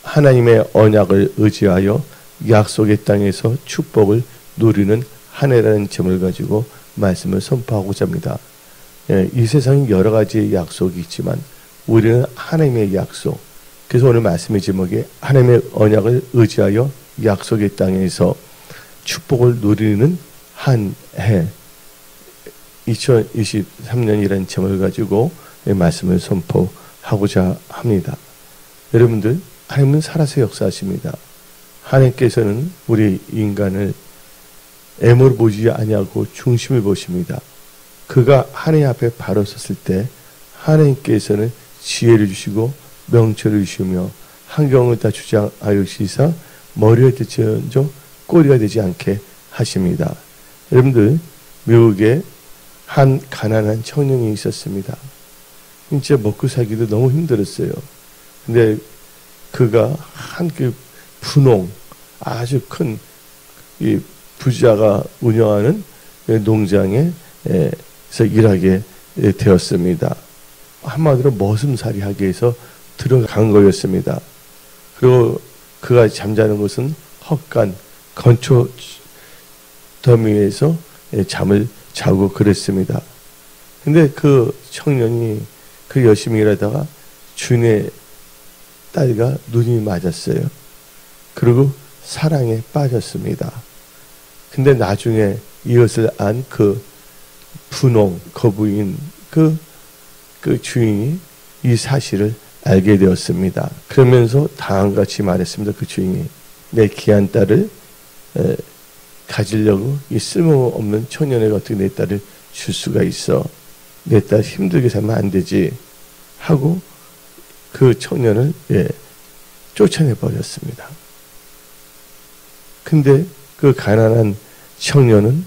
하나님의 언약을 의지하여 약속의 땅에서 축복을 누리는 한 해라는 점을 가지고 말씀을 선포하고자 합니다. 이 세상에 여러 가지 약속이 있지만 우리는 하나님의 약속, 그래서 오늘 말씀의 제목이 하나님의 언약을 의지하여 약속의 땅에서 축복을 누리는 한 해, 2023년이라는 점을 가지고 말씀을 선포하고자 합니다. 여러분들, 하나님은 살아서 역사하십니다. 하나님께서는 우리 인간을 애모로 보지 아니하고 중심을 보십니다. 그가 하나님 앞에 바로 섰을 때 하나님께서는 지혜를 주시고 명철을 주시며 환경을 다 주장하시사 머리가 되지언정 꼬리가 되지 않게 하십니다. 여러분들, 미국에 한 가난한 청년이 있었습니다. 진짜 먹고 살기도 너무 힘들었어요. 근데 그가 한 그 분홍, 아주 큰 이 부자가 운영하는 농장에서 일하게 되었습니다. 한마디로 머슴살이 하기 위해서 들어간 거였습니다. 그리고 그가 잠자는 곳은 헛간 건초 더미에서 잠을 자고 그랬습니다. 근데 그 청년이 그 열심히 일하다가 주인의 딸과 눈이 맞았어요. 그리고 사랑에 빠졌습니다. 근데 나중에 이것을 안 그 분홍 거부인 그 주인이 이 사실을 알게 되었습니다. 그러면서 다음같이 말했습니다. 그 주인이 내 귀한 딸을 가지려고 이 쓸모없는 청년에게 어떻게 내 딸을 줄 수가 있어. 내 딸 힘들게 살면 안 되지 하고 그 청년을 쫓아내 버렸습니다. 근데 그 가난한 청년은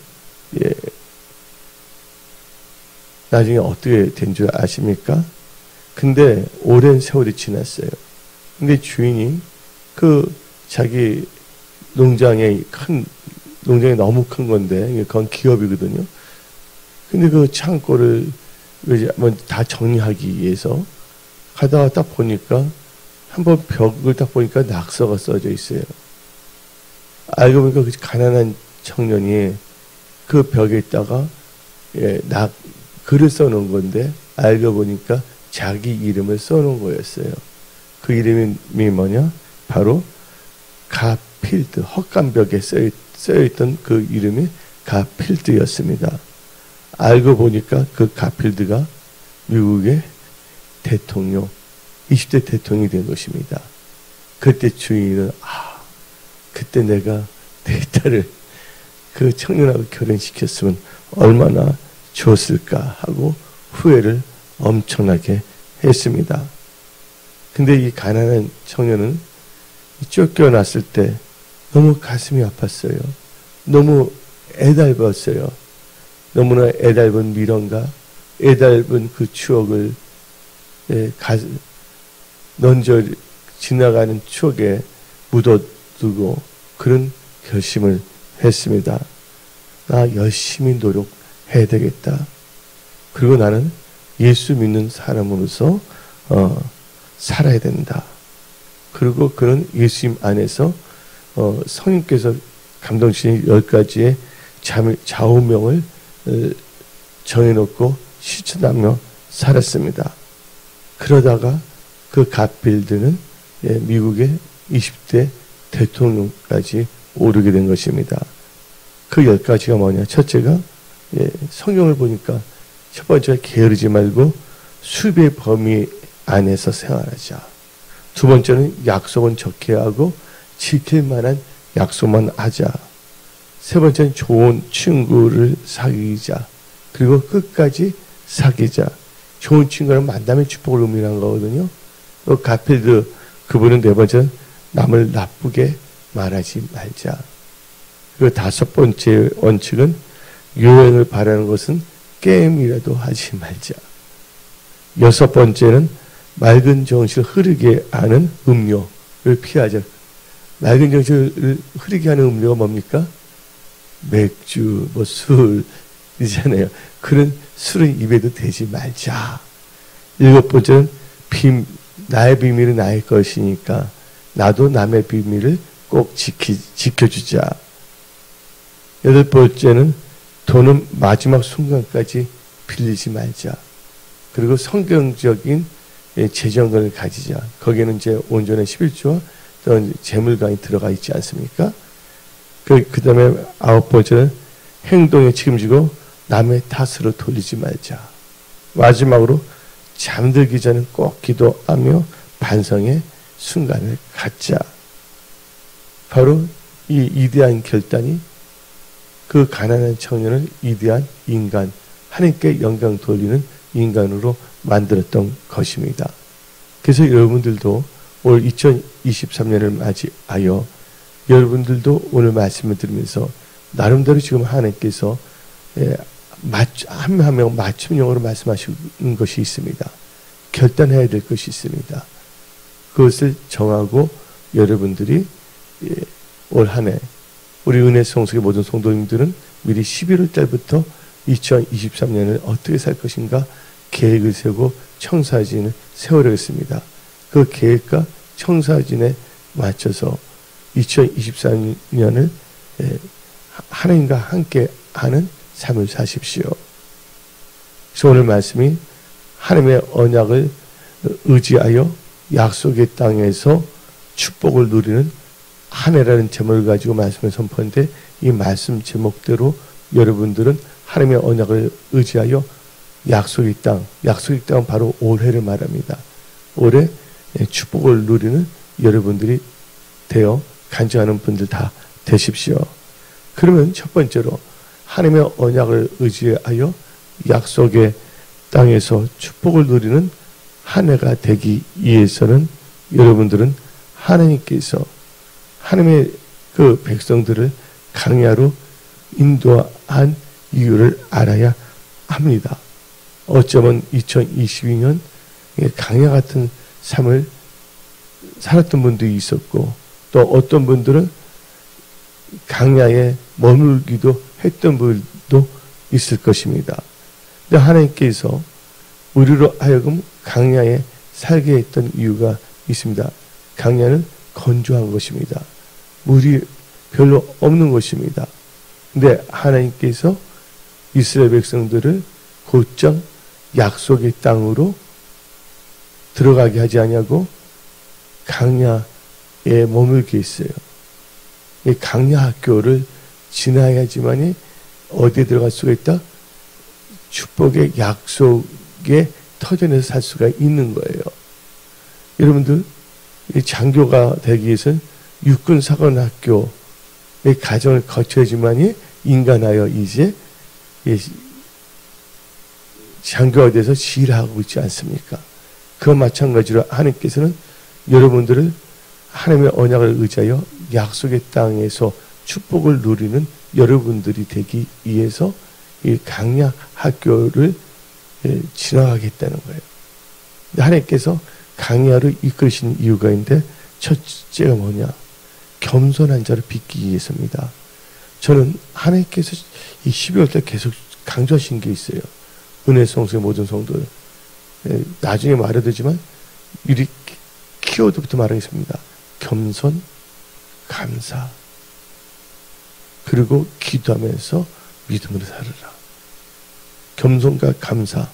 나중에 어떻게 된 줄 아십니까? 근데 오랜 세월이 지났어요. 근데 주인이 그 자기 농장이 너무 큰 건데, 그건 기업이거든요. 근데 그 창고를 다 정리하기 위해서 가다가 딱 보니까, 한번 벽을 딱 보니까 낙서가 써져 있어요. 알고 보니까 그 가난한 청년이 그 벽에다가 글을 써놓은 건데, 알고 보니까 자기 이름을 써놓은 거였어요. 그 이름이 뭐냐? 바로 가필드, 헛간벽에 써있던 그 이름이 가필드였습니다. 알고 보니까 그 가필드가 미국의 대통령, 20대 대통령이 된 것입니다. 그때 주인은 그때 내가 내 딸을 그 청년하고 결혼시켰으면 얼마나 좋았을까 하고 후회를 엄청나게 했습니다. 근데 이 가난한 청년은 쫓겨났을 때 너무 가슴이 아팠어요. 너무 애달팠어요. 너무나 애달은 미련과 애달은 그 추억을 넌저 지나가는 추억에 묻어두고 그런 결심을 했습니다. 나 열심히 노력해야 되겠다. 그리고 나는 예수 믿는 사람으로서 살아야 된다. 그리고 그는 예수님 안에서 성령께서 감동주신 10가지의 좌우명을 정해놓고 실천하며 살았습니다. 그러다가 그 갓필드는 미국의 20대 대통령까지 오르게 된 것입니다. 그 10가지가 뭐냐? 첫째가 성경을 보니까 첫 번째가 게으르지 말고 수비의 범위 안에서 생활하자. 두 번째는 약속은 적게 하고 지킬 만한 약속만 하자. 세 번째는 좋은 친구를 사귀자. 그리고 끝까지 사귀자. 좋은 친구는 만남의 축복을 의미하는 거거든요. 또 가필드 그분은 네 번째는 남을 나쁘게 말하지 말자. 그리고 다섯 번째 원칙은 유행을 바라는 것은 게임이라도 하지 말자. 여섯 번째는 맑은 정신을 흐르게 하는 음료를 피하자. 맑은 정신을 흐르게 하는 음료가 뭡니까? 맥주, 술이잖아요. 그런 술은 입에도 대지 말자. 일곱 번째는 나의 비밀은 나의 것이니까 나도 남의 비밀을 꼭 지켜주자. 8번째는 돈은 마지막 순간까지 빌리지 말자. 그리고 성경적인 재정을 가지자. 거기에는 이제 온전한 11조와 재물관이 들어가 있지 않습니까? 그 다음에 9번째는 행동에 책임지고 남의 탓으로 돌리지 말자. 마지막으로 잠들기 전에 꼭 기도하며 반성의 순간을 갖자. 바로 이 이대한 결단이 그 가난한 청년을 이대한 인간, 하나님께 영광 돌리는 인간으로 만들었던 것입니다. 그래서 여러분들도 올 2023년을 맞이하여 여러분들도 오늘 말씀을 들으면서 나름대로 지금 하나님께서 한 명 맞춤형으로 말씀하시는 것이 있습니다. 결단해야 될 것이 있습니다. 그것을 정하고 여러분들이 올 한 해 우리 은혜 성숙의 모든 성도님들은 미리 11월 달부터 2023년을 어떻게 살 것인가 계획을 세우고 청사진을 세우려겠습니다. 그 계획과 청사진에 맞춰서 2024년을 하나님과 함께 하는 삶을 사십시오. 그래서 오늘 말씀이 하나님의 언약을 의지하여 약속의 땅에서 축복을 누리는 한 해라는 제목을 가지고 말씀을 선포하는데, 이 말씀 제목대로 여러분들은 하나님의 언약을 의지하여 약속의 땅은 바로 올해를 말합니다. 올해 축복을 누리는 여러분들이 되어 간증하는 분들 다 되십시오. 그러면 첫 번째로 하나님의 언약을 의지하여 약속의 땅에서 축복을 누리는 한 해가 되기 위해서는 여러분들은 하나님께서 하나님의 그 백성들을 광야로 인도한 이유를 알아야 합니다. 어쩌면 2022년 광야 같은 삶을 살았던 분들이 있었고, 또 어떤 분들은 광야에 머물기도 했던 분도 있을 것입니다. 근데 하나님께서 우리로 하여금 광야에 살게 했던 이유가 있습니다. 광야는 건조한 것입니다. 물이 별로 없는 것입니다. 근데 하나님께서 이스라엘 백성들을 곧장 약속의 땅으로 들어가게 하지 않냐고 광야에 머물게 했어요. 이 광야 학교를 지나야지만이 어디에 들어갈 수가 있다? 축복의 약속의 터전에서 살 수가 있는 거예요. 여러분들 장교가 되기 위해서는 육군사관학교의 과정을 거쳐야지만이 인간하여 이제 장교가 돼서 지휘하고 있지 않습니까? 그와 마찬가지로 하나님께서는 여러분들을 하나님의 언약을 의지하여 약속의 땅에서 축복을 누리는 여러분들이 되기 위해서 이 광야 학교를 지나가겠다는 거예요. 하나님께서 광야로 이끌으신 이유가 있는데, 첫째가 뭐냐? 겸손한 자를 빚기 위해서입니다. 저는 하나님께서 이 12월 달 계속 강조하신 게 있어요. 은혜 성수의 모든 성도들. 나중에 말해도 되지만 우리 키워드부터 말하겠습니다. 겸손, 감사, 그리고 기도하면서 믿음으로 살아라. 겸손과 감사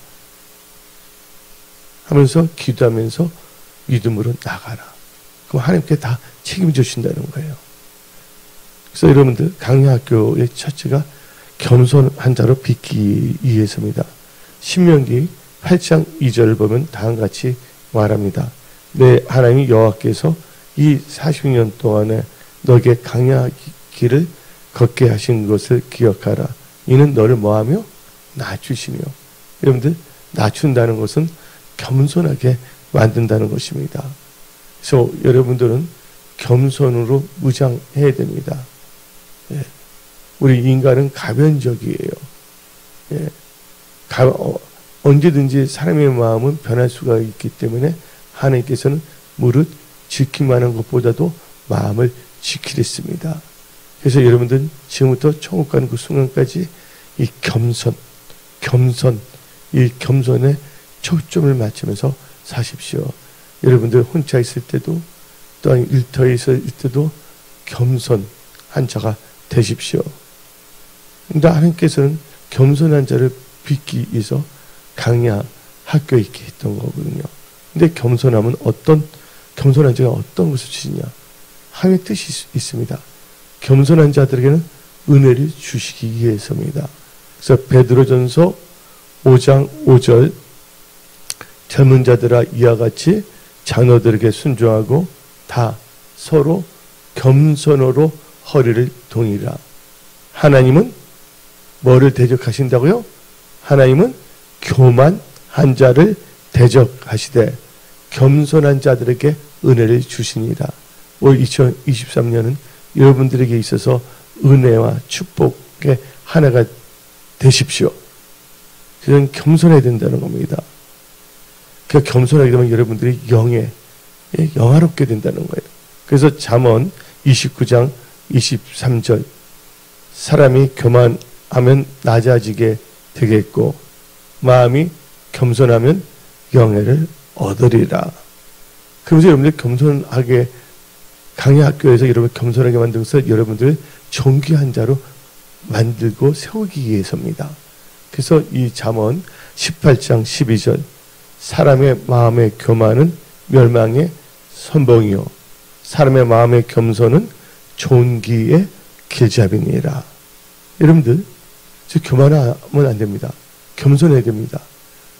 하면서 기도하면서 믿음으로 나가라. 그럼 하나님께 다 책임져 주신다는 거예요. 그래서 여러분들 강야학교의 첫째가 겸손한 자로 빚기 위해서입니다. 신명기 8장 2절을 보면 다음과 같이 말합니다. 내 하나님 여호와께서 이 40년 동안에 너에게 광야 길을 걷게 하신 것을 기억하라. 이는 너를 뭐하며? 낮추시며. 여러분들 낮춘다는 것은 겸손하게 만든다는 것입니다. 그래서 여러분들은 겸손으로 무장해야 됩니다. 우리 인간은 가변적이에요. 언제든지 사람의 마음은 변할 수가 있기 때문에 하나님께서는 무릇 지키만 한 것보다도 마음을 지키랬습니다. 그래서 여러분들은 지금부터 천국 가는 그 순간까지 이 이 겸손에 초점을 맞추면서 사십시오. 여러분들 혼자 있을 때도 또한 일터에 있을 때도 겸손한 자가 되십시오. 근데 하나님께서는 겸손한 자를 빚기 위해서 강야 학교에 있게 했던 거거든요. 근데 겸손한 자가 어떤 것을 주시냐? 하나님의 뜻이 있습니다. 겸손한 자들에게는 은혜를 주시기 위해서입니다. 그래서 베드로전서 5장 5절 젊은 자들아 이와 같이 자녀들에게 순종하고 다 서로 겸손으로 허리를 동이라. 하나님은 뭐를 대적하신다고요? 하나님은 교만한 자를 대적하시되 겸손한 자들에게 은혜를 주시니라. 올 2023년은 여러분들에게 있어서 은혜와 축복의 한 해가 되십시오. 그건 겸손해야 된다는 겁니다. 그 겸손하게 되면 여러분들이 영화롭게 된다는 거예요. 그래서 잠언 29장 23절 사람이 교만하면 낮아지게 되겠고 마음이 겸손하면 영예를 얻으리라. 그래서 여러분들 겸손하게 강의학교에서 여러분 겸손하게 만들어서 여러분들을 존귀한 자로 만들고 세우기 위해서입니다. 그래서 이 잠언 18장 12절 사람의 마음의 교만은 멸망의 선봉이요 사람의 마음의 겸손은 존귀의 길잡이니라. 여러분들 교만하면 안 됩니다. 겸손해야 됩니다.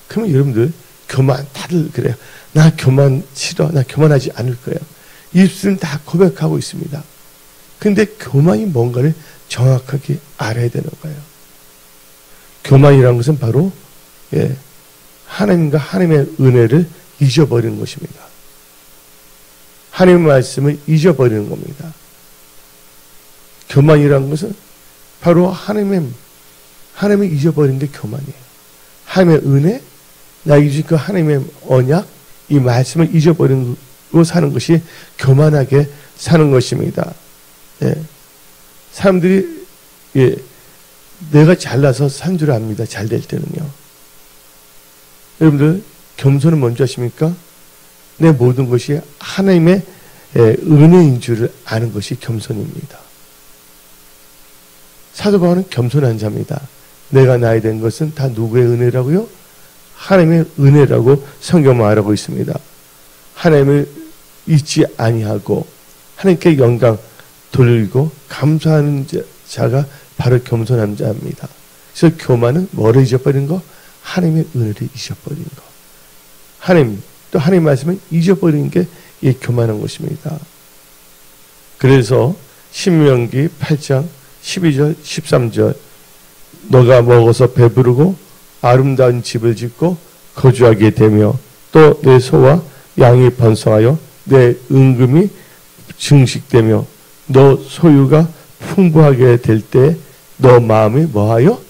그러면 여러분들 다들 그래요. 나 교만 싫어. 나 교만하지 않을 거예요. 입술은 다 고백하고 있습니다. 근데 교만이 뭔가를 정확하게 알아야 되는 거예요. 교만이라는 것은 바로 하나님과 하나님의 은혜를 잊어버리는 것입니다. 하나님의 말씀을 잊어버리는 겁니다. 교만이라는 것은 바로 하나님을 잊어버리는 게 교만이에요. 하나님의 은혜, 나에게 주신 그 하나님의 언약, 이 말씀을 잊어버리고 사는 것이 교만하게 사는 것입니다. 사람들이 내가 잘나서 산 줄 압니다. 잘 될 때는요. 여러분들 겸손은 뭔지 아십니까? 내 모든 것이 하나님의 은혜인 줄을 아는 것이 겸손입니다. 사도 바울은 겸손한 자입니다. 내가 나에 된 것은 다 누구의 은혜라고요? 하나님의 은혜라고 성경 말하고 있습니다. 하나님을 잊지 아니하고 하나님께 영광 돌리고 감사하는 자가 바로 겸손한 자입니다. 그래서 교만은 뭐를 잊어버린 거? 하나님의 은혜를 잊어버린 거. 또 하나님 말씀을 잊어버린 게 이 교만한 것입니다. 그래서 신명기 8장 12절 13절 너가 먹어서 배부르고 아름다운 집을 짓고 거주하게 되며 또 내 소와 양이 번성하여 내 은금이 증식되며 너 소유가 풍부하게 될 때 너 마음이 뭐하여?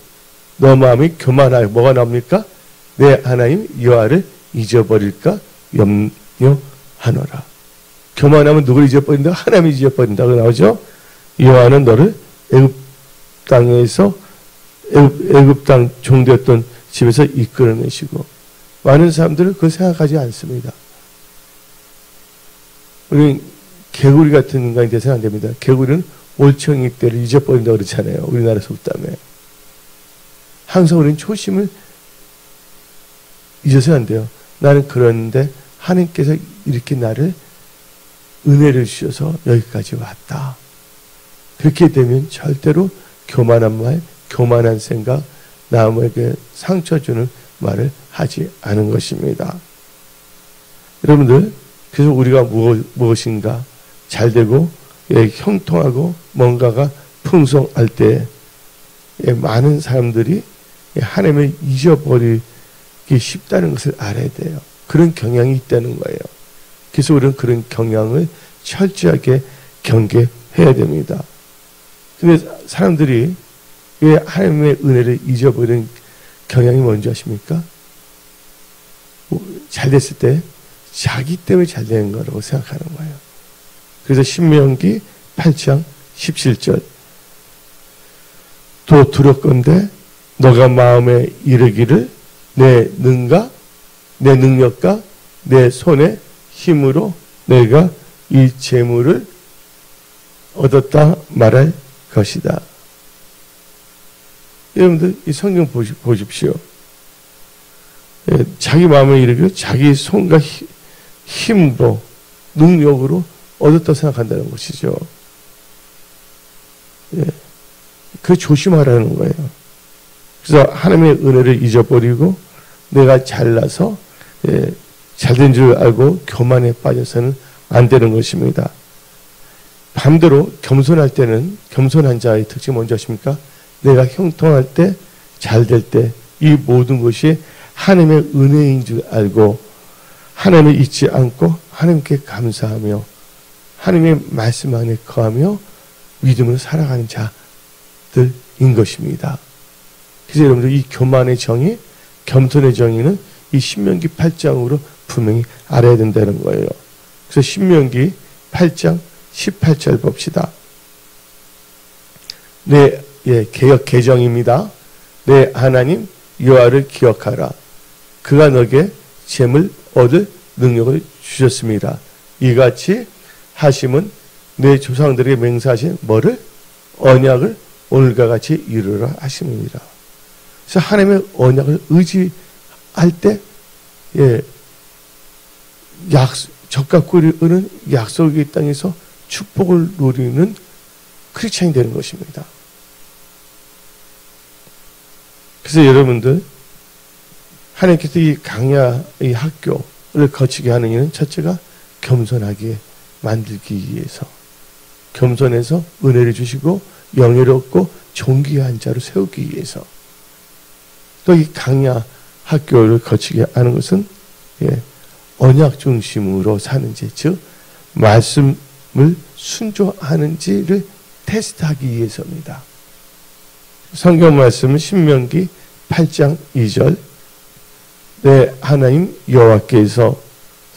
너 마음이 교만하여 뭐가 나옵니까? 내 하나님 여호와를 잊어버릴까 염려하노라. 교만하면 누구를 잊어버린다? 하나님을 잊어버린다고 나오죠. 여호와는 너를 애굽 땅에서 애굽 땅 종되었던 집에서 이끌어내시고 많은 사람들은 그걸 생각하지 않습니다. 우리 개구리 같은 인간이 돼서는 안 됩니다. 개구리는 올챙이 때를 잊어버린다고 그러잖아요. 우리나라 속담에. 항상 우리는 초심을 잊어서는 안 돼요. 나는 그런데 하나님께서 이렇게 나를 은혜를 주셔서 여기까지 왔다. 그렇게 되면 절대로 교만한 말, 교만한 생각, 남에게 상처 주는 말을 하지 않은 것입니다. 여러분들, 그래서 우리가 무엇인가 잘되고 형통하고 뭔가가 풍성할 때 많은 사람들이 하나님을 잊어버리기 쉽다는 것을 알아야 돼요. 그런 경향이 있다는 거예요. 그래서 우리는 그런 경향을 철저하게 경계해야 됩니다. 근데 사람들이 왜 하나님의 은혜를 잊어버리는 경향이 뭔지 아십니까? 잘 됐을 때 자기 때문에 잘 되는 거라고 생각하는 거예요. 그래서 신명기 8장 17절 또 두렵건대 너가 마음에 이르기를 내 능력과 내 손의 힘으로 내가 이 재물을 얻었다 말할 것이다. 여러분들 이 성경 보십시오. 자기 마음에 이르기를 자기 손과 힘으로 능력으로 얻었다고 생각한다는 것이죠. 그 조심하라는 거예요. 그래서 하나님의 은혜를 잊어버리고 내가 잘나서 잘된 줄 알고 교만에 빠져서는 안 되는 것입니다. 반대로 겸손할 때는 겸손한 자의 특징이 뭔지 아십니까? 내가 형통할 때, 잘 될 때 이 모든 것이 하나님의 은혜인 줄 알고 하나님을 잊지 않고 하나님께 감사하며 하나님의 말씀 안에 거하며 믿음으로 살아가는 자들인 것입니다. 그래서 여러분들 이 교만의 정의, 겸손의 정의는 이 신명기 8장으로 분명히 알아야 된다는 거예요. 그래서 신명기 8장 18절 봅시다. 개역 개정입니다. 내 하나님 여호와를 기억하라. 그가 너에게 잼을 얻을 능력을 주셨습니다. 이같이 하심은 내 조상들에게 맹세하신 뭐를? 언약을 오늘과 같이 이루라 하심이니라. 그래서 하나님의 언약을 의지할 때 적과 꿀이 흐르는 약속의 땅에서 축복을 누리는 크리스찬이 되는 것입니다. 그래서 여러분들 하나님께서 이 강야의 학교를 거치게 하는 이유는 첫째가 겸손하게 만들기 위해서, 겸손해서 은혜를 주시고 영예를 얻고 존귀한 자로 세우기 위해서, 또 이 강야 학교를 거치게 하는 것은 언약 중심으로 사는지, 즉 말씀을 순종하는지를 테스트하기 위해서입니다. 성경 말씀은 신명기 8장 2절 내 하나님 여호와께서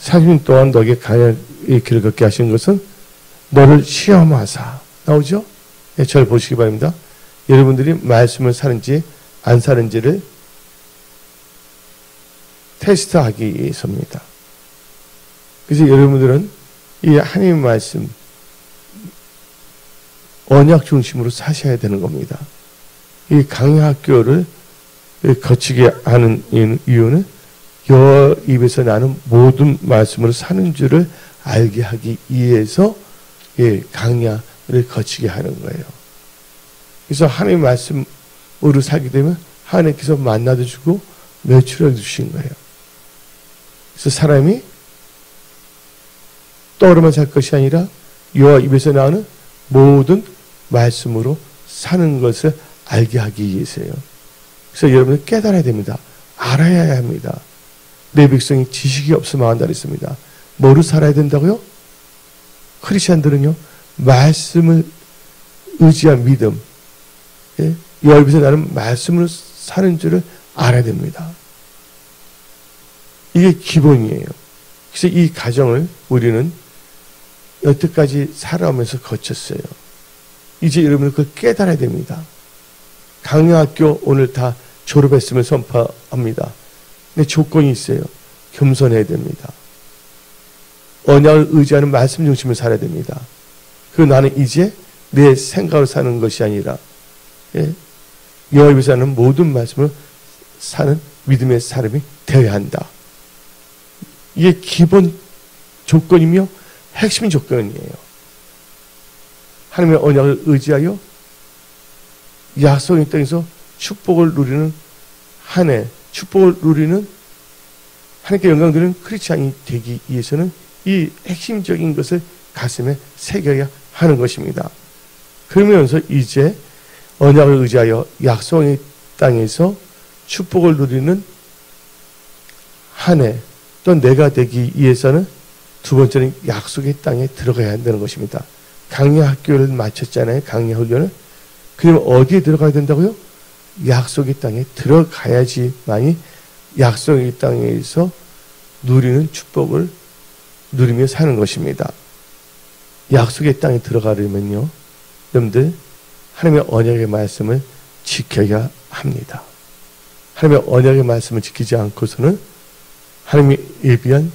40년 동안 너에게 강야의 길을 걷게 하신 것은 너를 시험하사, 나오죠? 저를 보시기 바랍니다. 여러분들이 말씀을 사는지 안 사는지를 테스트하기 위해서입니다. 그래서 여러분들은 이 하나님의 말씀 언약 중심으로 사셔야 되는 겁니다. 이 강야 학교를 거치게 하는 이유는 여호와 입에서 나는 모든 말씀으로 사는 줄을 알게 하기 위해서 강야를 거치게 하는 거예요. 그래서 하나님의 말씀으로 살게 되면 하나님께서 만나도 주고 매출을 주신 거예요. 그래서 사람이 떠오르만 살 것이 아니라 여호와 입에서 나오는 모든 말씀으로 사는 것을 알게 하기 위해서요. 그래서 여러분은 깨달아야 됩니다. 알아야 합니다. 내 백성이 지식이 없으면 한다 그랬습니다. 뭐로 살아야 된다고요? 크리스찬들은요, 말씀을 의지한 믿음, 여호와 입에서 나는 말씀으로 사는 줄을 알아야 됩니다. 이게 기본이에요. 그래서 이 과정을 우리는 여태까지 살아오면서 거쳤어요. 이제 여러분은 그걸 깨달아야 됩니다. 강야학교 오늘 다 졸업했으면 선포합니다. 근데 조건이 있어요. 겸손해야 됩니다. 언약을 의지하는 말씀 중심을 살아야 됩니다. 그리고 나는 이제 내 생각으로 사는 것이 아니라 여호와 입에서 하는 모든 말씀을 사는 믿음의 사람이 되어야 한다. 이게 기본 조건이며 핵심 조건이에요. 하나님의 언약을 의지하여 약속의 땅에서 축복을 누리는 한 해, 축복을 누리는 하나님께 영광 드리는 크리스찬이 되기 위해서는 이 핵심적인 것을 가슴에 새겨야 하는 것입니다. 그러면서 이제 언약을 의지하여 약속의 땅에서 축복을 누리는 한 해, 또 내가 되기 위해서는 두 번째는 약속의 땅에 들어가야 한다는 것입니다. 강야 학교를 마쳤잖아요. 강야 훈련을. 그러면 어디에 들어가야 된다고요? 약속의 땅에 들어가야지만이 약속의 땅에서 누리는 축복을 누리며 사는 것입니다. 약속의 땅에 들어가려면요, 여러분들 하나님의 언약의 말씀을 지켜야 합니다. 하나님의 언약의 말씀을 지키지 않고서는 하나님이 예비한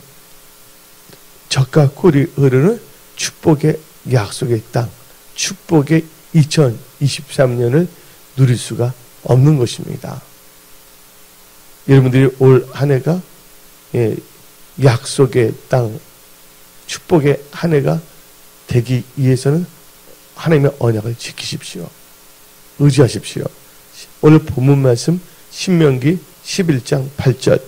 젖과 꿀이 흐르는 축복의 약속의 땅, 축복의 2023년을 누릴 수가 없는 것입니다. 여러분들이 올 한 해가 약속의 땅, 축복의 한 해가 되기 위해서는 하나님의 언약을 지키십시오. 의지하십시오. 오늘 본문 말씀 신명기 11장 8절.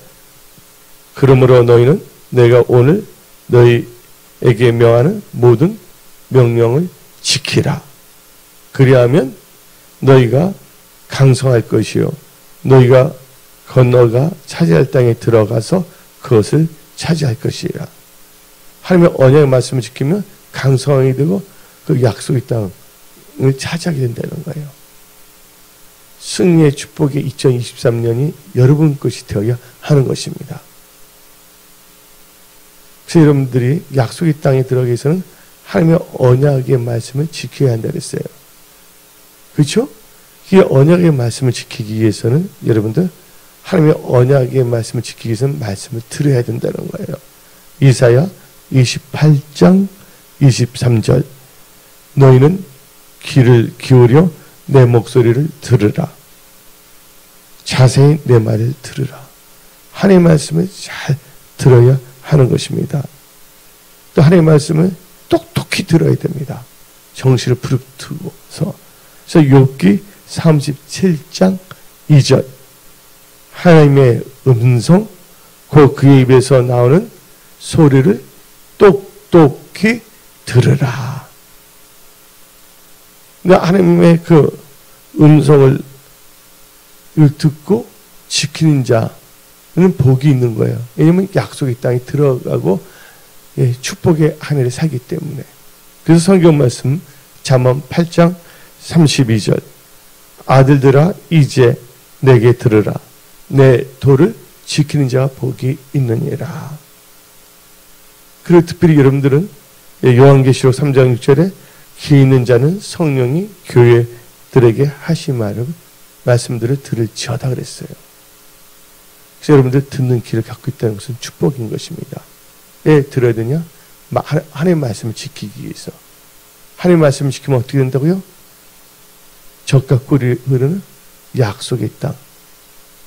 그러므로 너희는 내가 오늘 너희에게 명하는 모든 명령을 지키라. 그리하면 너희가 강성할 것이요 너희가 건너가 차지할 땅에 들어가서 그것을 차지할 것이라. 하나님의 언약의 말씀을 지키면 강성하게 되고 그 약속의 땅을 차지하게 된다는 거예요. 승리의 축복의 2023년이 여러분 것이 되어야 하는 것입니다. 그래서 여러분들이 약속의 땅에 들어가기 위해서는 하나님의 언약의 말씀을 지켜야 한다 그랬어요. 그렇죠? 이 언약의 말씀을 지키기 위해서는 여러분들 하나님의 언약의 말씀을 지키기 위해서는 말씀을 들어야 된다는 거예요. 이사야 28장 23절. 너희는 귀를 기울여 내 목소리를 들으라. 자세히 내 말을 들으라. 하나님의 말씀을 잘 들어야 하는 것입니다. 또 하나님의 말씀을 똑똑히 들어야 됩니다. 정신을 부릅뜨고서. 그래서 욥기 37장 2절. 하나님의 음성, 그의 입에서 나오는 소리를 똑똑히 들으라. 그러니까 하나님의 그 음성을 듣고 지키는 자는 복이 있는 거예요. 왜냐하면 약속의 땅에 들어가고 축복의 한 해를 살기 때문에. 그래서 성경 말씀 잠언 8장 32절. 아들들아 이제 내게 들으라. 내 도를 지키는 자가 복이 있느니라. 그리고 특별히 여러분들은 요한계시록 3장 6절에 귀 있는 자는 성령이 교회들에게 하신 말씀들을 들을지어다 그랬어요. 그래서 여러분들 듣는 귀를 갖고 있다는 것은 축복인 것입니다. 왜 들어야 되냐? 하나님의 말씀을 지키기 위해서. 하나님의 말씀을 지키면 어떻게 된다고요? 젖과 꿀이 흐르는 약속의 땅.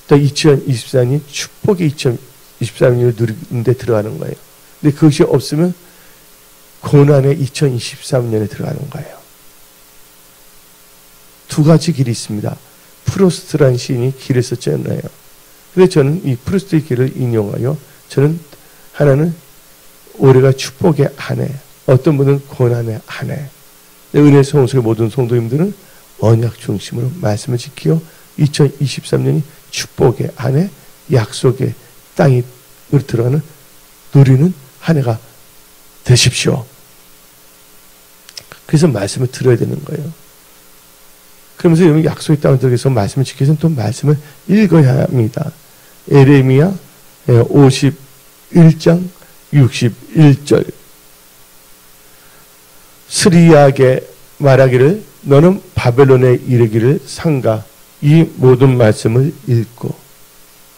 또 2024년이 축복의 2023년을 누리는 데 들어가는 거예요. 근데 그것이 없으면 고난의 2023년에 들어가는 거예요. 두 가지 길이 있습니다. 프로스트라는 시인이 길을 썼잖아요. 그래서 저는 이 프로스트의 길을 인용하여 저는 하나는 올해가 축복의 한 해, 어떤 분은 고난의 한 해. 은혜 성소의 모든 성도님들은 언약 중심으로 말씀을 지키어 2023년이 축복의 한 해, 약속의 땅이 들어가는 누리는 한 해가 되십시오. 그래서 말씀을 들어야 되는 거예요. 그러면서 여러분 약속의 땅을 들어가서 말씀을 지키기 위해서는 또 말씀을 읽어야 합니다. 에레미야 51장 61절. 스리야에게 말하기를 너는 바벨론에 이르기를 상가 이 모든 말씀을 읽고.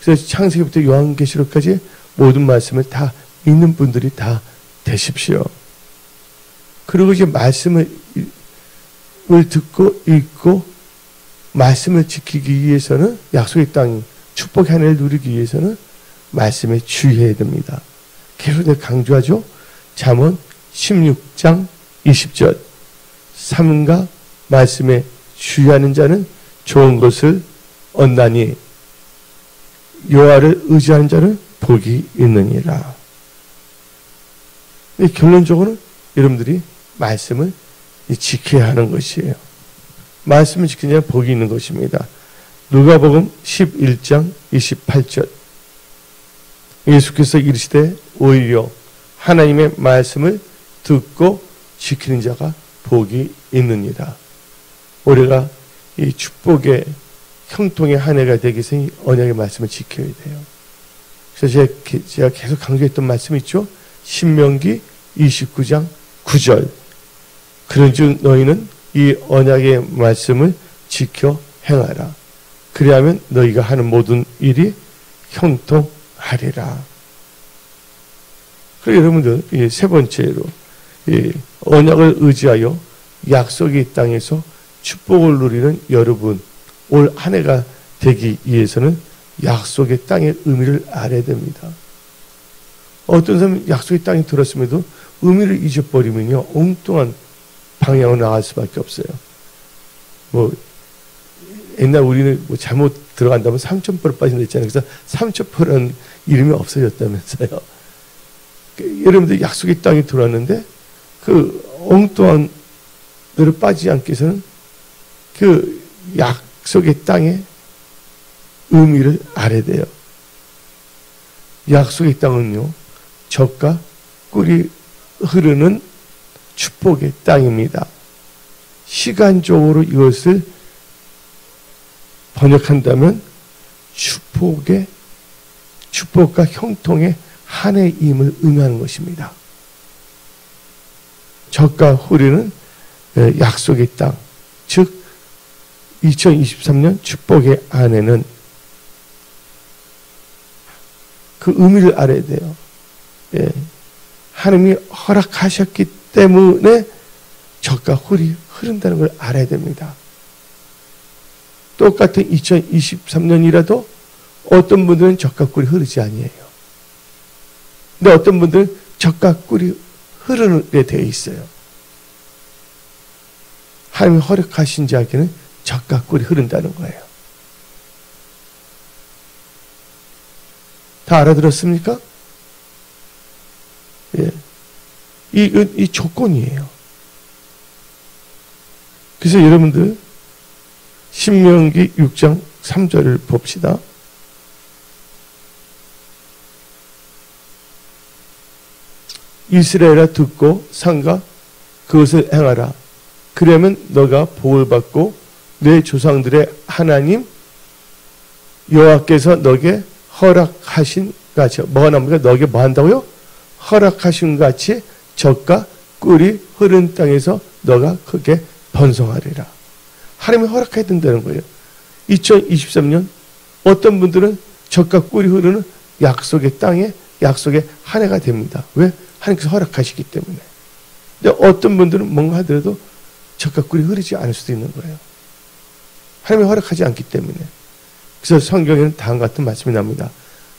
그래서 창세기부터 요한계시록까지 모든 말씀을 다 읽는 분들이 다 되십시오. 그리고 이제 말씀을 듣고 읽고 말씀을 지키기 위해서는 약속의 땅 축복의 한 해를 누리기 위해서는 말씀에 주의해야 됩니다. 계속 내가 강조하죠. 잠언 16장 20절. 삼가 말씀에 주의하는 자는 좋은 것을 얻나니 여호와를 의지하는 자는 복이 있느니라. 결론적으로는 여러분들이 말씀을 지켜야 하는 것이에요. 말씀을 지키는 자는 복이 있는 것입니다. 누가복음 11장 28절. 예수께서 이르시되 오히려 하나님의 말씀을 듣고 지키는 자가 복이 있느니라. 올해가 이 축복의 형통의 한 해가 되기 위해서 이 언약의 말씀을 지켜야 돼요. 그래서 제가 계속 강조했던 말씀 있죠. 신명기 29장 9절. 그런즉 너희는 이 언약의 말씀을 지켜 행하라. 그리하면 너희가 하는 모든 일이 형통하리라. 그리고 여러분들 세 번째로 언약을 의지하여 약속의 땅에서 축복을 누리는 여러분, 올 한 해가 되기 위해서는 약속의 땅의 의미를 알아야 됩니다. 어떤 사람은 약속의 땅에 들었음에도 의미를 잊어버리면요, 엉뚱한 방향으로 나갈 수밖에 없어요. 옛날 우리는 잘못 들어간다면 삼천포로 빠진다 했잖아요. 그래서 삼천포라는 이름이 없어졌다면서요. 여러분들 약속의 땅에 들어왔는데 그 엉뚱한 데로 빠지지 않기 위해서는 그 약속의 땅의 의미를 알아야 돼요. 약속의 땅은요, 젖과 꿀이 흐르는 축복의 땅입니다. 시간적으로 이것을 번역한다면 축복과 형통의 한 해임을 의미하는 것입니다. 젖과 흐르는 약속의 땅, 즉 2023년 축복의 안에는 그 의미를 알아야 돼요. 하나님이 허락하셨기 때문에 젖과 꿀이 흐른다는 걸 알아야 됩니다. 똑같은 2023년이라도 어떤 분들은 젖과 꿀이 흐르지 아니에요. 근데 어떤 분들은 젖과 꿀이 흐르게 되어 있어요. 하나님이 허락하신 자에게는 젖과 꿀이 흐른다는 거예요. 다 알아들었습니까? 예. 이 조건이에요. 그래서 여러분들 신명기 6장 3절을 봅시다. 이스라엘아 듣고 삼가 그것을 행하라. 그러면 너가 복을 받고 내 조상들의 하나님 여호와께서 너에게 허락하신 같이, 뭐가 나옵니까? 너에게 뭐 한다고요? 허락하신 같이 젖과 꿀이 흐른 땅에서 너가 크게 번성하리라. 하나님이 허락해야 된다는 거예요. 2023년 어떤 분들은 젖과 꿀이 흐르는 약속의 땅에 약속의 한 해가 됩니다. 왜? 하나님께서 허락하시기 때문에. 근데 어떤 분들은 뭔가 하더라도 젖과 꿀이 흐르지 않을 수도 있는 거예요. 하나님이 허락하지 않기 때문에. 그래서 성경에는 다음과 같은 말씀이 납니다.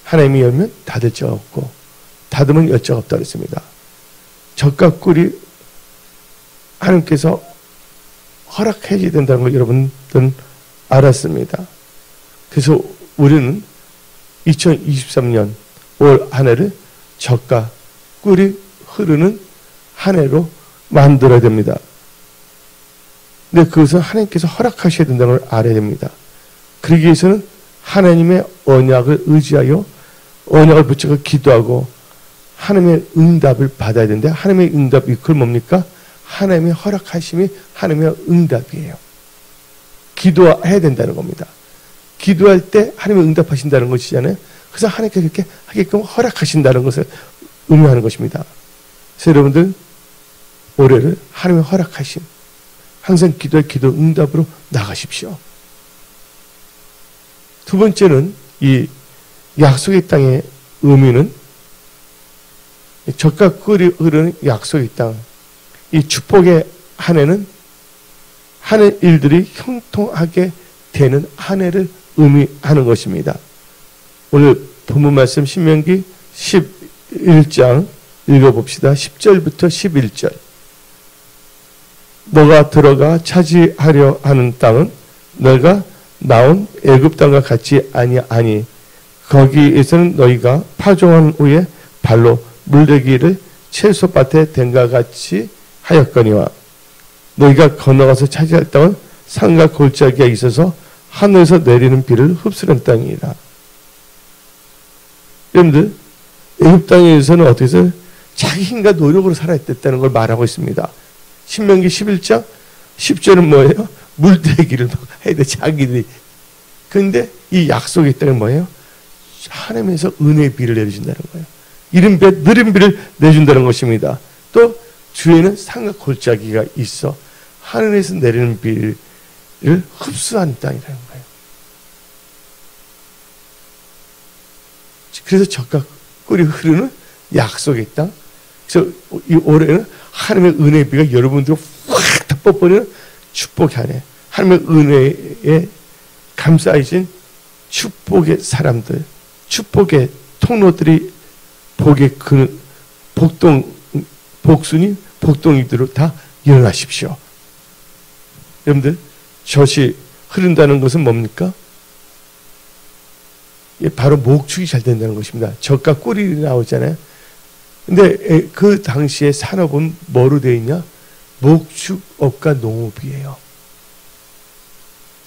하나님이 열면 닫을 자가 없고 닫으면 열 자가 없다고 했습니다. 젖과 꿀이 하나님께서 허락해야 된다는 걸 여러분들은 알았습니다. 그래서 우리는 2023년 올 한 해를 젖과 꿀이 흐르는 한 해로 만들어야 됩니다. 근데 그것은 하나님께서 허락하셔야 된다는 걸 알아야 됩니다. 그러기 위해서는 하나님의 언약을 의지하여 언약을 붙잡고 기도하고 하나님의 응답을 받아야 되는데 하나님의 응답이 그걸 뭡니까? 하나님의 허락하심이 하나님의 응답이에요. 기도해야 된다는 겁니다. 기도할 때 하나님이 응답하신다는 것이잖아요. 그래서 하나님께서 그렇게 하게끔 허락하신다는 것을 의미하는 것입니다. 그래서 여러분들 올해를 하나님의 허락하심, 항상 기도의 기도 응답으로 나가십시오. 두 번째는 이 약속의 땅의 의미는 젖과 꿀이 흐르는 약속의 땅, 이 축복의 한 해는 하는 일들이 형통하게 되는 한 해를 의미하는 것입니다. 오늘 본문 말씀 신명기 11장 읽어봅시다. 10절부터 11절. 너가 들어가 차지하려 하는 땅은 너가 나온 애굽 땅과 같이 아니하니 거기에서는 너희가 파종한 후에 발로 물대기를 채소밭에 댄과 같이 하였거니와 너희가 건너가서 차지할 땅은 산과 골짜기가 있어서 하늘에서 내리는 비를 흡수하는 땅이라. 여러분들 애굽 땅에서는 어떻게 해서 자기 힘과 노력으로 살아야 됐다는 걸 말하고 있습니다. 신명기 11장 10절은 뭐예요? 물대기를 해야 돼, 자기들이. 그런데 이 약속의 땅은 뭐예요? 하나님에서 은혜의 비를 내려준다는 거예요. 이른 배, 느린 비를 내준다는 것입니다. 또 주에는 산과 골짜기가 있어 하늘에서 내리는 비를 흡수하는 땅이라는 거예요. 그래서 젖과 꿀이 흐르는 약속의 땅. 그래서 이 올해는 하나님의 은혜의 비가 여러분들 확 덮어버리는 축복이 아니에요. 하나님의 은혜에 감싸이신 축복의 사람들, 축복의 통로들이 복의 그 복순이 복동이들로 다 일어나십시오. 여러분들, 젖이 흐른다는 것은 뭡니까? 바로 목축이 잘 된다는 것입니다. 젖과 꿀이 나오잖아요. 근데 그 당시에 산업은 뭐로 되어 있냐? 목축업과 농업이에요.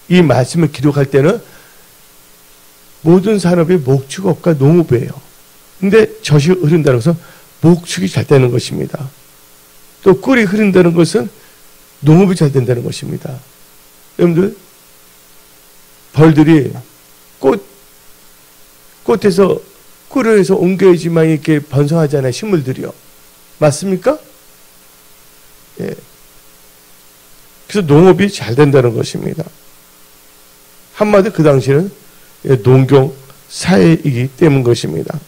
이 말씀을 기록할 때는 모든 산업이 목축업과 농업이에요. 근데 젖이 흐른다는 것은 목축이 잘 되는 것입니다. 또 꿀이 흐른다는 것은 농업이 잘 된다는 것입니다. 여러분들, 벌들이 꽃에서 꿀을 해서 옮겨야지만 이렇게 번성하잖아요. 식물들이요. 맞습니까? 예. 그래서 농업이 잘 된다는 것입니다. 한마디 그 당시에는 농경 사회이기 때문 것입니다.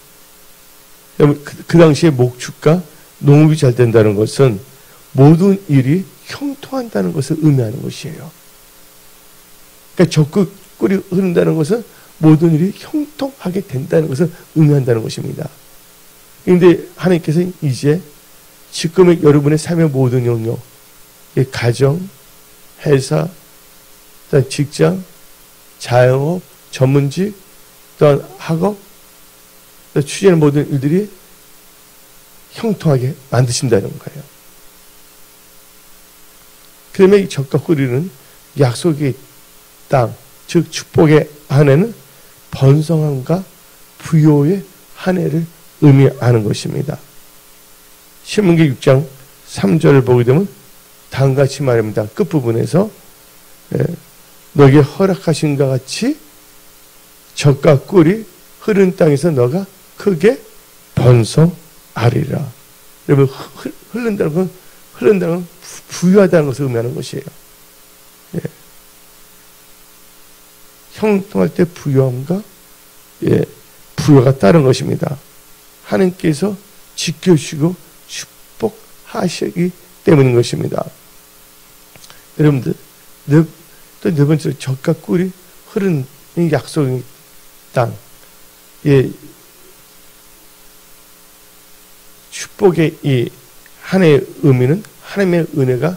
그 당시에 목축과 농업이 잘 된다는 것은 모든 일이 형통한다는 것을 의미하는 것이에요. 그러니까 적극 꿀이 흐른다는 것은 모든 일이 형통하게 된다는 것을 의미한다는 것입니다. 그런데 하나님께서 이제 지금의 여러분의 삶의 모든 영역, 가정, 회사, 직장, 자영업, 전문직, 또한 학업, 취재하는 모든 일들이 형통하게 만드신다는 거예요. 그러면 이 젖과 꿀이는 약속의 땅, 즉 축복의 한 해는 번성함과 부요의 한 해를 의미하는 것입니다. 신명기 6장 3절을 보게 되면 다음같이 말합니다. 끝부분에서 너에게 허락하신 것 같이 젖과 꿀이 흐른 땅에서 너가 크게 번성하리라. 여러분, 흐른다는 건 부유하다는 것을 의미하는 것이에요. 예. 형통할 때 부유함과 부여가 따른 것입니다. 하나님께서 지켜주시고 축복하시기 때문인 것입니다. 여러분들, 또 네 번째로 젖과 꿀이 흐른 약속의 땅, 축복의 이 한 해의 의미는 하나님의 은혜가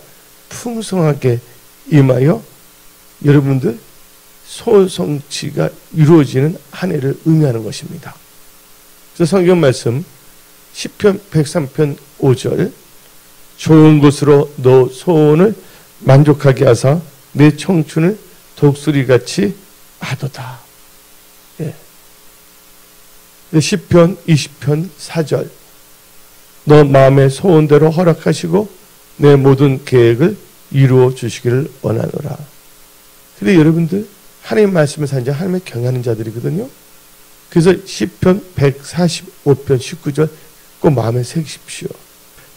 풍성하게 임하여 여러분들 소원 성취가 이루어지는 한 해를 의미하는 것입니다. 그래서 성경 말씀 시편 103편 5절, 좋은 것으로 너 소원을 만족하게 하사 내 청춘을 독수리같이 하도다. 예. 시편 20편 4절, 너 마음의 소원대로 허락하시고 내 모든 계획을 이루어 주시기를 원하노라. 근데 여러분들, 하나님의 말씀을 사는 자, 하나님의 경외하는 자들이거든요. 그래서 시편 145편 19절 꼭 마음에 새기십시오.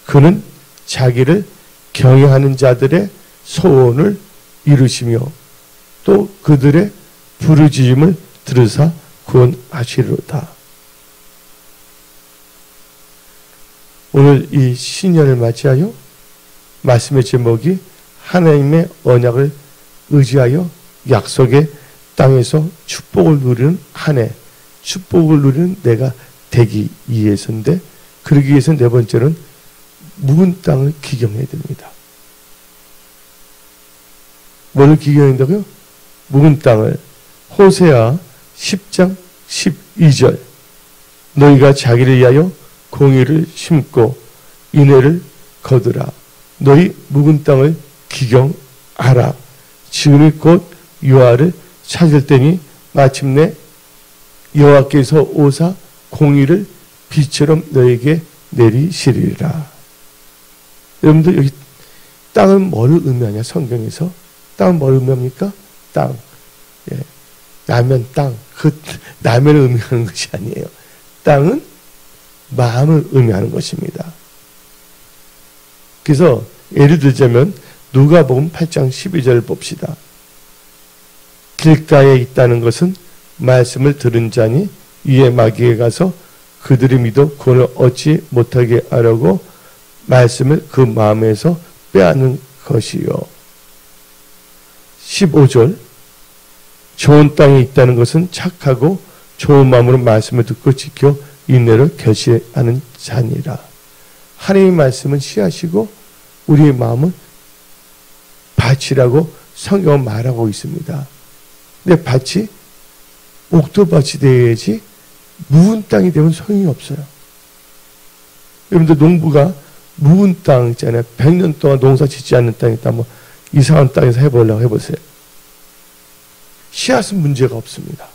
그는 자기를 경외하는 자들의 소원을 이루시며 또 그들의 부르짖음을 들으사 구원하시리로다. 오늘 이 신년을 맞이하여 말씀의 제목이 하나님의 언약을 의지하여 약속의 땅에서 축복을 누리는 한 해, 축복을 누리는 내가 되기 위해서인데, 그러기 위해서 네 번째는 묵은 땅을 기경해야 됩니다. 뭘 기경한다고요? 묵은 땅을. 호세아 10장 12절, 너희가 자기를 위하여 공의를 심고 인애를 거두라. 너희 묵은 땅을 기경하라. 지금이 곧 유아를 찾을 때니 마침내 여호와께서 오사 공의를 비처럼 너에게 내리시리라. 여러분들, 여기 땅은 뭘 의미하냐? 성경에서 땅은 뭘 의미합니까? 땅. 예. 라면 땅. 그 라면을 의미하는 것이 아니에요. 땅은 마음을 의미하는 것입니다. 그래서 예를 들자면 누가복음 8장 12절을 봅시다. 길가에 있다는 것은 말씀을 들은 자니 이에 마귀에 가서 그들이 믿어 구원을 얻지 못하게 하려고 말씀을 그 마음에서 빼앗는 것이요. 15절 좋은 땅에 있다는 것은 착하고 좋은 마음으로 말씀을 듣고 지켜 인내를 결실하는 자니라. 하나님의 말씀은 씨앗이고 우리의 마음은 밭이라고 성경은 말하고 있습니다. 근데 밭이 옥토밭이 되어야지 묵은 땅이 되면 소용이 없어요. 여러분들 농부가 묵은 땅 있잖아요. 100년 동안 농사 짓지 않는 땅이 있다. 뭐 이상한 땅에서 해보려고 해보세요. 씨앗은 문제가 없습니다.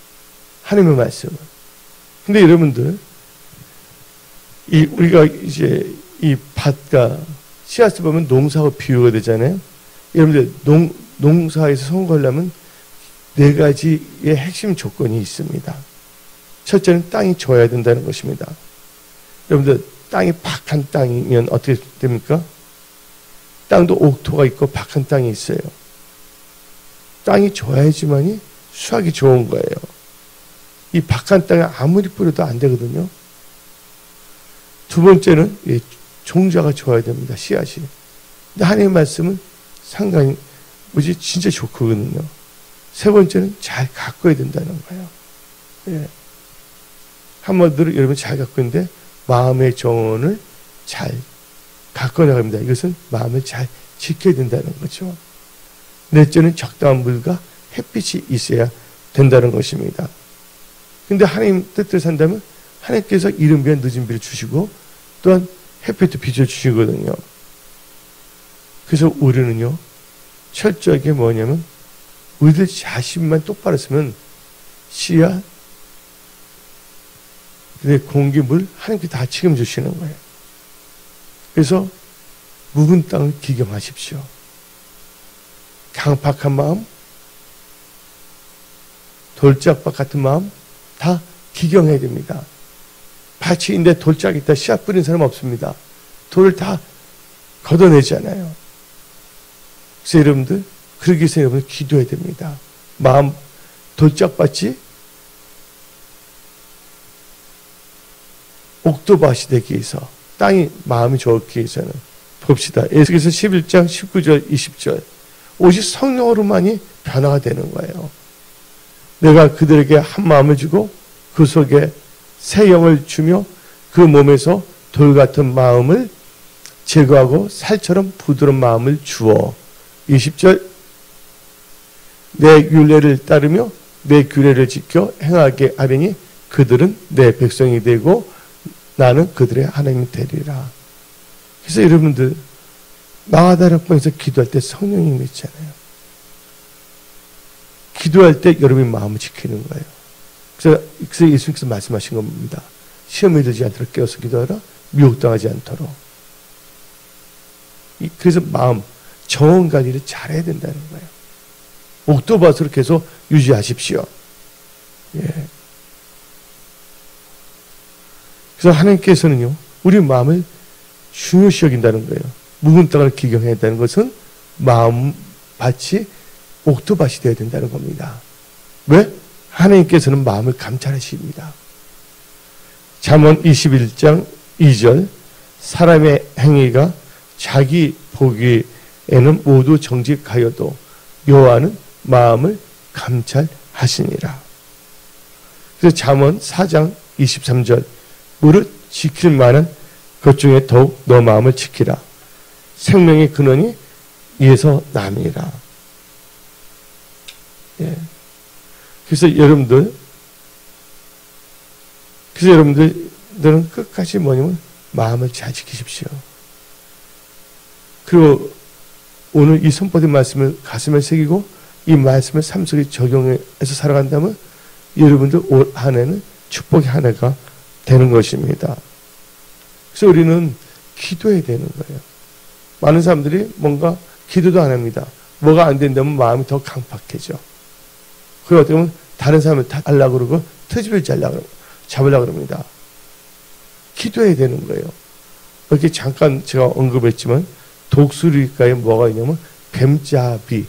하나님의 말씀은. 근데 여러분들 우리가 이제 이 밭과 씨앗을 보면 농사하고 비유가 되잖아요. 여러분들 농사에서 성공하려면 4가지의 핵심 조건이 있습니다. 첫째는 땅이 좋아야 된다는 것입니다. 여러분들 땅이 박한 땅이면 어떻게 됩니까? 땅도 옥토가 있고 박한 땅이 있어요. 땅이 좋아야지만이 수확이 좋은 거예요. 이 박한 땅에 아무리 뿌려도 안 되거든요. 두 번째는 종자가 좋아야 됩니다. 씨앗이. 근데 하나님의 말씀은 상당히 진짜 좋거든요. 세 번째는 잘 가꿔야 된다는 거예요. 예. 한마디로 여러분 잘 갖고 있는데 마음의 정원을 잘 가꿔 나갑니다. 이것은 마음을 잘 지켜야 된다는 거죠. 넷째는 적당한 물과 햇빛이 있어야 된다는 것입니다. 근데 하나님 뜻대로 산다면 하나님께서 이른 비와 늦은 비를 주시고 또한 햇빛도 비춰주시거든요. 그래서 우리는요 철저하게 뭐냐면 우리들 자신만 똑바로 쓰면 씨앗 근데 공기, 물 하나님께 다 책임주시는 거예요. 그래서 묵은 땅을 기경하십시오. 강팍한 마음, 돌짝밭 같은 마음 다 기경해야 됩니다. 밭이 있는데 돌짝이 있다 씨앗 뿌린 사람 없습니다. 돌을 다 걷어내잖아요. 그래서 여러분들 그러기 위해서 여러분 기도해야 됩니다. 마음 돌짝밭이 옥토밭이 되기 위해서 땅이 마음이 좋기 위해서는 봅시다. 에스겔서 11장 19절 20절 오직 성령으로만이 변화가 되는 거예요. 내가 그들에게 한 마음을 주고 그 속에 새 영을 주며 그 몸에서 돌 같은 마음을 제거하고 살처럼 부드러운 마음을 주어 20절 내 율례를 따르며 내 규례를 지켜 행하게 하리니 그들은 내 백성이 되고 나는 그들의 하나님이 되리라. 그래서 여러분들 마가다락방에서 기도할 때 성령님이 있잖아요. 기도할 때 여러분의 마음을 지키는 거예요. 그래서 예수님께서 말씀하신 겁니다. 시험에 들지 않도록 깨어서 기도하라. 미혹당하지 않도록. 그래서 마음 정원 관리를 잘해야 된다는 거예요. 옥토밭으로 계속 유지하십시오. 예. 그래서 하나님께서는요, 우리 마음을 중요시 여긴다는 거예요. 묵은 땅을 기경해야 한다는 것은 마음밭이 옥토밭이 되어야 된다는 겁니다. 왜? 하나님께서는 마음을 감찰하십니다. 잠언 21장 2절 사람의 행위가 자기 보기에는 모두 정직하여도 여호와는 마음을 감찰하시니라. 그래서 잠언 4장 23절 무릇 지킬 만한 것 중에 더욱 너 마음을 지키라. 생명의 근원이 이에서 남이라. 예. 그래서 여러분들은 끝까지 뭐냐면 마음을 잘 지키십시오. 그리고 오늘 이 선포된 말씀을 가슴에 새기고 이 말씀을 삶 속에 적용해서 살아간다면 여러분들 올 한 해는 축복의 한 해가 되는 것입니다. 그래서 우리는 기도해야 되는 거예요. 많은 사람들이 뭔가 기도도 안 합니다. 뭐가 안 된다면 마음이 더 강팍해져. 그리고 어떻게 보면 다른 사람을 다 하려고 그러고 트집을 잡으려고 그럽니다. 기도해야 되는 거예요. 이렇게 잠깐 제가 언급했지만 독수리가에 뭐가 있냐면 뱀잡이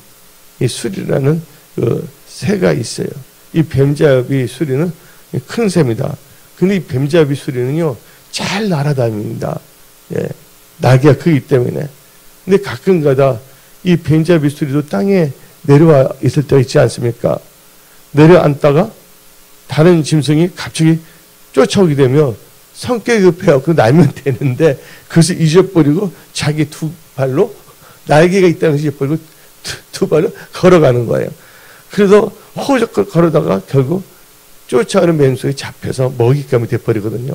이 수리라는 그 새가 있어요. 이 뱀잡이 수리는 큰 새입니다. 근데 이 뱀잡이 수리는요 잘 날아다닙니다. 예. 날개가 크기 때문에. 근데 가끔가다 이 뱀잡이 비스리도 땅에 내려와 있을 때가 있지 않습니까? 내려앉다가 다른 짐승이 갑자기 쫓아오게 되면 성격이 급해갖고 날면 되는데 그것을 잊어버리고 자기 두 발로 날개가 있다는 것을 잊어버리고 두 발로 걸어가는 거예요. 그래서 호적걸 걸어다가 결국 쫓아오는 맹수에 잡혀서 먹잇감이 돼버리거든요.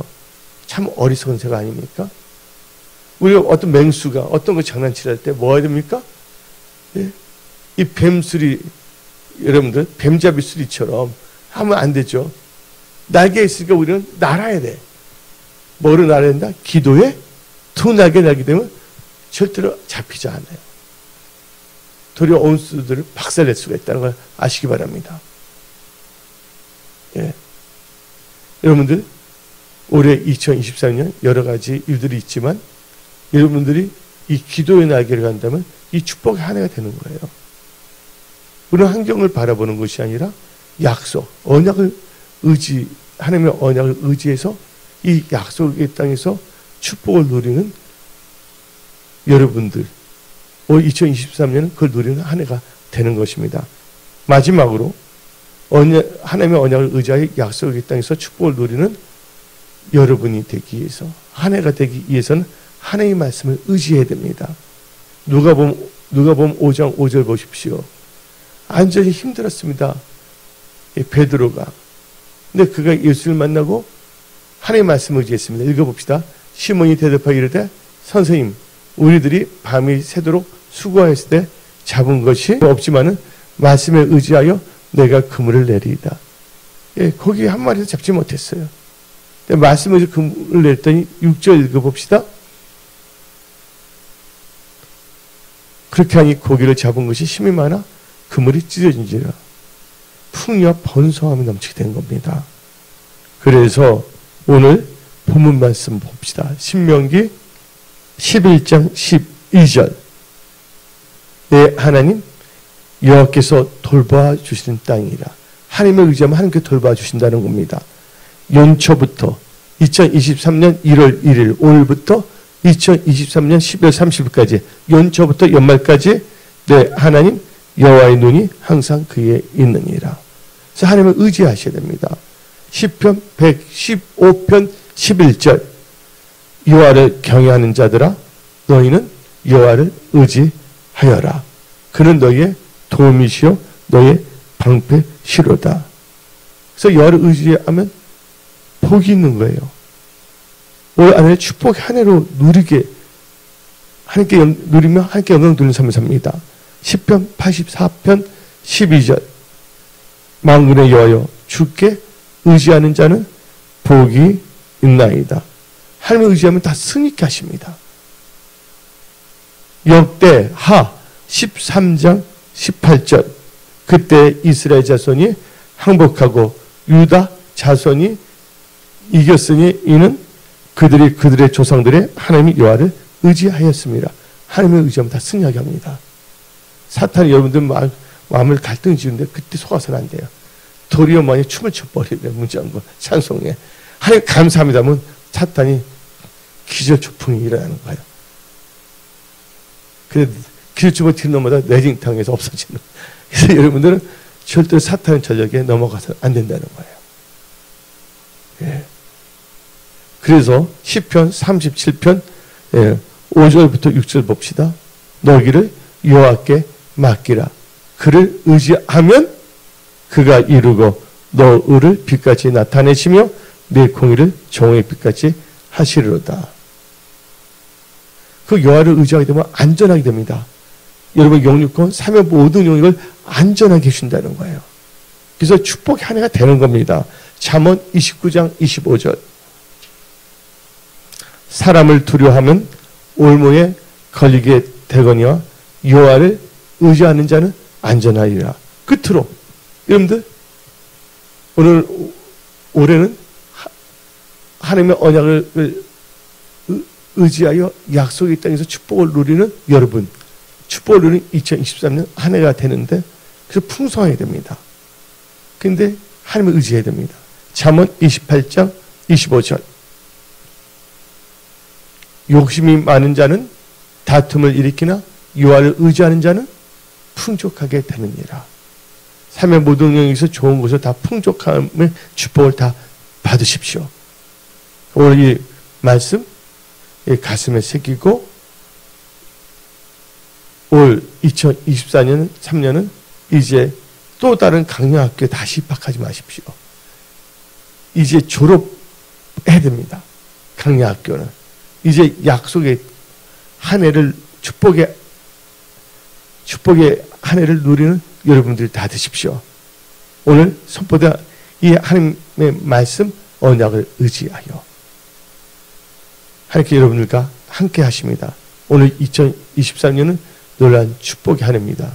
참 어리석은 새가 아닙니까? 우리가 어떤 맹수가 어떤 거 장난치할 때 뭐 해야 됩니까? 예? 이 뱀수리, 여러분들 뱀잡이 수리처럼 하면 안 되죠. 날개 있으니까 우리는 날아야 돼. 뭐로 날아야 된다? 기도에 두 날개 날게 되면 절대로 잡히지 않아요. 도리어 온수들을 박살낼 수가 있다는 걸 아시기 바랍니다. 예. 여러분들 올해 2023년 여러 가지 일들이 있지만 여러분들이 이 기도의 날개를 간다면 이 축복의 한 해가 되는 거예요. 우리는 환경을 바라보는 것이 아니라 약속, 언약을 하나님의 언약을 의지해서 이 약속의 땅에서 축복을 누리는 여러분들, 올 2023년은 그걸 누리는 한 해가 되는 것입니다. 마지막으로 하나님의 언약을 의지하여 약속의 땅에서 축복을 누리는 여러분이 되기 위해서, 한 해가 되기 위해서는 하나님의 말씀을 의지해야 됩니다. 누가복음 5장 5절 보십시오. 완전히 힘들었습니다. 베드로가. 근데 그가 예수를 만나고 하나님의 말씀을 의지했습니다. 읽어봅시다. 시몬이 대답하여 이르되 선생님, 우리들이 밤이 새도록 수고하였을 때 잡은 것이 없지만은 말씀에 의지하여 내가 그물을 내리이다. 예, 거기 한 마리도 잡지 못했어요. 말씀에 의지 그물을 냈더니 6절 읽어봅시다. 그렇게 하니 고기를 잡은 것이 힘이 많아 그물이 찢어진지라. 풍요와 번성함이 넘치게 된 겁니다. 그래서 오늘 본문 말씀 봅시다. 신명기 11장 12절. 내 하나님 여호와께서 돌봐 주시는 땅이라. 하나님을 의지하면 하나님께 돌봐 주신다는 겁니다. 연초부터 2023년 1월 1일 오늘부터 2023년 12월 30일까지 연초부터 연말까지 내 하나님 여호와의 눈이 항상 그에 있느니라. 그래서 하나님을 의지하셔야 됩니다. 시편 115편 11절. 여호와를 경외하는 자들아 너희는 여호와를 의지하여라. 그는 너희의 도움이시요 너희의 방패시로다. 그래서 여호와를 의지하면 복이 있는 거예요. 올 한 해 축복의 한 해로 누리게 하나님께 누리며 하나님께 영광 돌리는 삶을 삽니다. 시편 84편 12절. 만군의 여호와여 주께 의지하는 자는 복이 있나이다. 하나님을 의지하면 다 승리케 하십니다. 역대하 13장 18절. 그때 이스라엘 자손이 항복하고 유다 자손이 이겼으니 이는 그들의 조상들의 하나님 여호와를 의지하였습니다. 하나님을 의지하면 다 승리하게 합니다. 사탄이 여러분들 마음을 갈등 지는데 그때 속아서는 안 돼요. 도리어 많이 춤을 춰버리래요. 문제한 거 찬송에. 하나님 감사합니다 하면 사탄이 기절초풍이 일어나는 거예요. 그래 기절초풍 튀는 놈마다 내진탕에서 없어지는. 그래서 여러분들은 절대로 사탄의 전략에 넘어가서 안 된다는 거예요. 예. 그래서 시편 37편 5절부터 6절 봅시다. 너희를 여호와께 맡기라. 그를 의지하면 그가 이루고 너를 빛같이 나타내시며 내 공의를 종의 빛같이 하시리로다. 그 여호와를 의지하게 되면 안전하게 됩니다. 여러분 영육권 사면 모든 영역을 안전하게 해준다는 거예요. 그래서 축복의 한 해가 되는 겁니다. 잠언 29장 25절. 사람을 두려워하면 올무에 걸리게 되거니와 여호와를 의지하는 자는 안전하리라. 끝으로 여러분들 올해는 하나님의 언약을 의지하여 약속의 땅에서 축복을 누리는 여러분, 축복을 누리는 2023년 한 해가 되는데 그래서 풍성하게 됩니다. 근데 하나님을 의지해야 됩니다. 잠언 28장 25절. 욕심이 많은 자는 다툼을 일으키나 여호와를 의지하는 자는 풍족하게 되느니라. 삶의 모든 영역에서 좋은 것을 다 풍족함의 축복을 다 받으십시오. 오늘 이 말씀 가슴에 새기고 올 2024년 3년은 이제 또 다른 강령학교에 다시 입학하지 마십시오. 이제 졸업해야 됩니다. 강령학교는 이제 약속의 한 해를 축복의 한 해를 누리는 여러분들이 다 되십시오. 오늘 선포된 이 하나님의 말씀 언약을 의지하여 하나님께 여러분들과 함께 하십니다. 오늘 2023년은 놀라운 축복의 한 해입니다.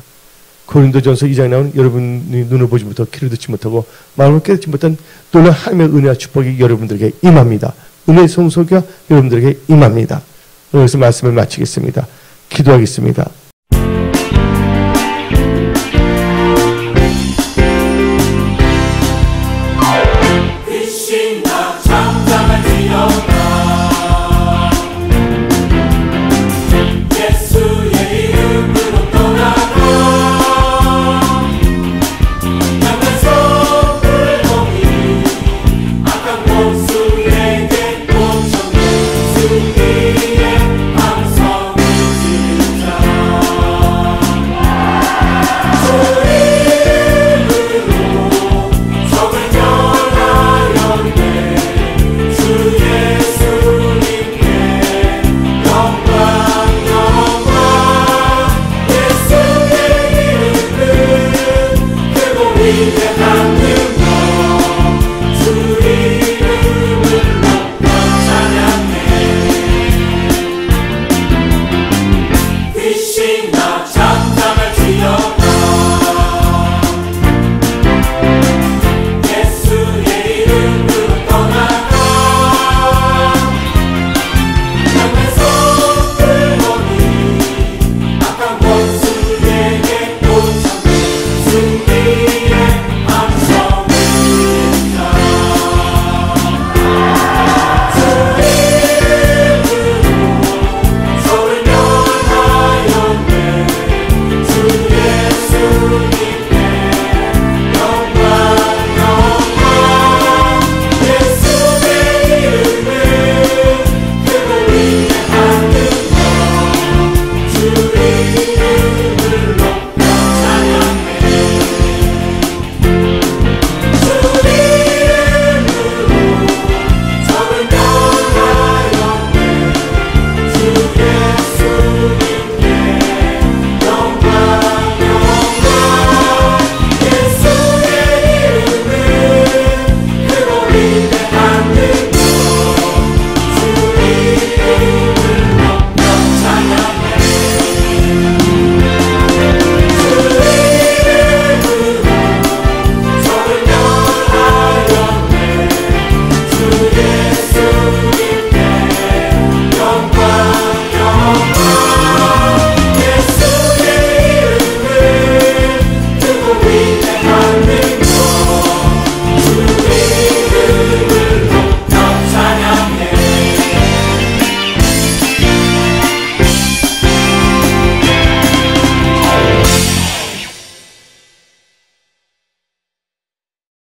고린도전서 2장에 나오는 여러분이 눈을 보지 못하고 귀를 듣지 못하고 마음을 깨닫지 못한 놀라운 하나님의 은혜와 축복이 여러분들에게 임합니다. 은혜의 성소가 여러분들에게 임합니다. 여기서 말씀을 마치겠습니다. 기도하겠습니다.